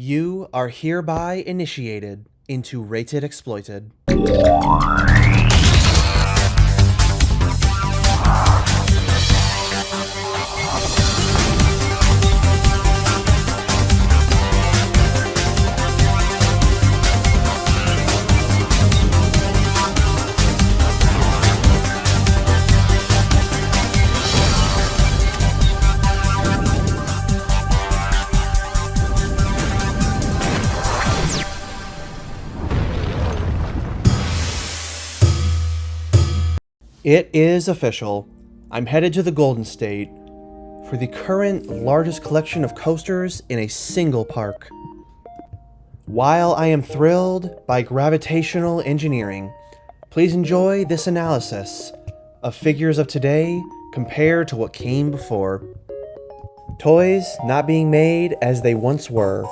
You are hereby initiated into Rated Exploited. It is official. I'm headed to the Golden State for the current largest collection of coasters in a single park. While I am thrilled by gravitational engineering, please enjoy this analysis of figures of today compared to what came before. Toys not being made as they once were.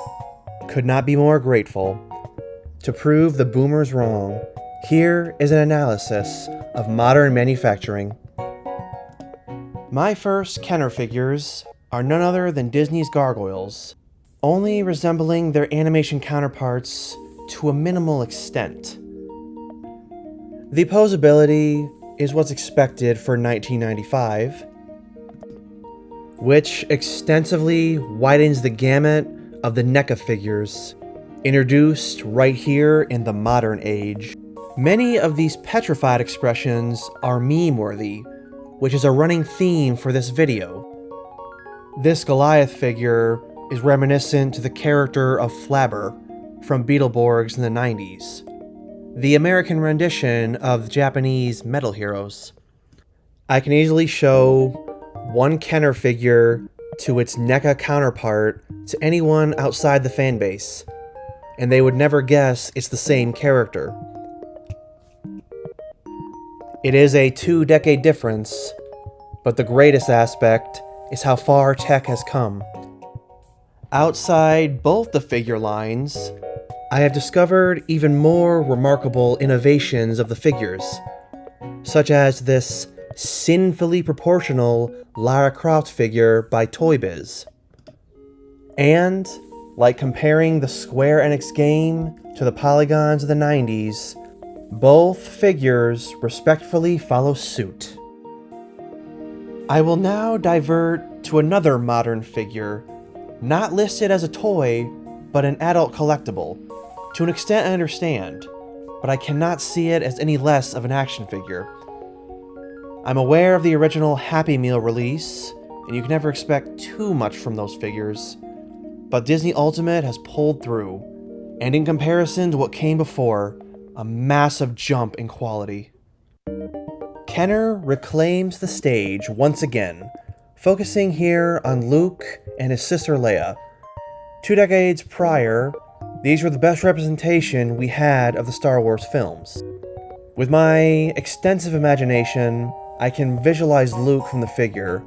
Could not be more grateful. To prove the boomers wrong, here is an analysis of modern manufacturing. My first Kenner figures are none other than Disney's Gargoyles, only resembling their animation counterparts to a minimal extent. The posability is what's expected for 1995, which extensively widens the gamut of the NECA figures, introduced right here in the modern age. Many of these petrified expressions are meme-worthy, which is a running theme for this video. This Goliath figure is reminiscent to the character of Flabber from Beetleborgs in the 90s, the American rendition of the Japanese Metal Heroes. I can easily show one Kenner figure to its NECA counterpart to anyone outside the fanbase, and they would never guess it's the same character. It is a 2-decade difference, but the greatest aspect is how far tech has come. Outside both the figure lines, I have discovered even more remarkable innovations of the figures, such as this sinfully proportional Lara Croft figure by Toy Biz. And, like comparing the Square Enix game to the polygons of the 90s, both figures respectfully follow suit. I will now divert to another modern figure, not listed as a toy, but an adult collectible. To an extent I understand, but I cannot see it as any less of an action figure. I'm aware of the original Happy Meal release, and you can never expect too much from those figures, but Disney Ultimate has pulled through, and in comparison to what came before, a massive jump in quality. Kenner reclaims the stage once again, focusing here on Luke and his sister Leia. 2 decades prior, these were the best representation we had of the Star Wars films. With my extensive imagination, I can visualize Luke from the figure.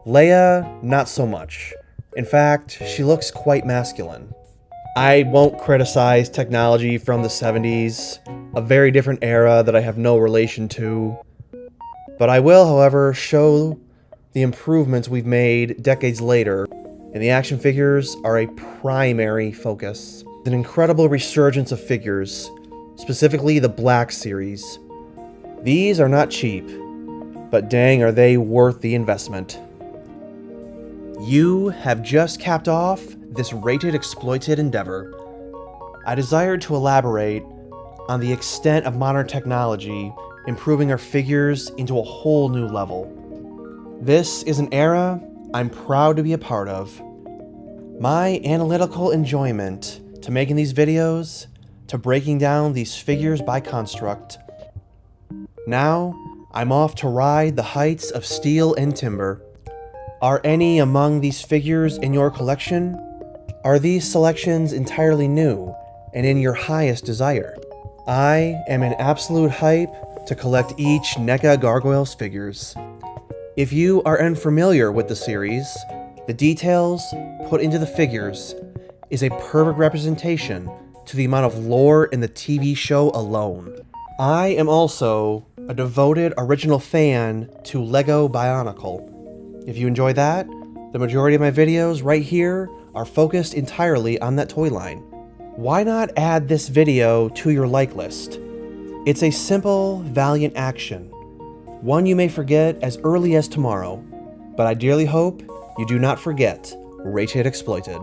Leia, not so much. In fact, she looks quite masculine. I won't criticize technology from the 70s, a very different era that I have no relation to. But I will, however, show the improvements we've made decades later, and the action figures are a primary focus. An incredible resurgence of figures, specifically the Black Series. These are not cheap, but dang are they worth the investment. You have just capped off this Rated Exploited endeavor. I desired to elaborate on the extent of modern technology improving our figures into a whole new level. This is an era I'm proud to be a part of. My analytical enjoyment to making these videos, to breaking down these figures by construct. Now, I'm off to ride the heights of steel and timber. Are any among these figures in your collection? Are these selections entirely new and in your highest desire? I am in absolute hype to collect each NECA Gargoyles figures. If you are unfamiliar with the series, the details put into the figures is a perfect representation to the amount of lore in the TV show alone. I am also a devoted original fan to Lego Bionicle. If you enjoy that, the majority of my videos right here are focused entirely on that toy line. Why not add this video to your like list? It's a simple, valiant action, one you may forget as early as tomorrow, but I dearly hope you do not forget Rated Exploited.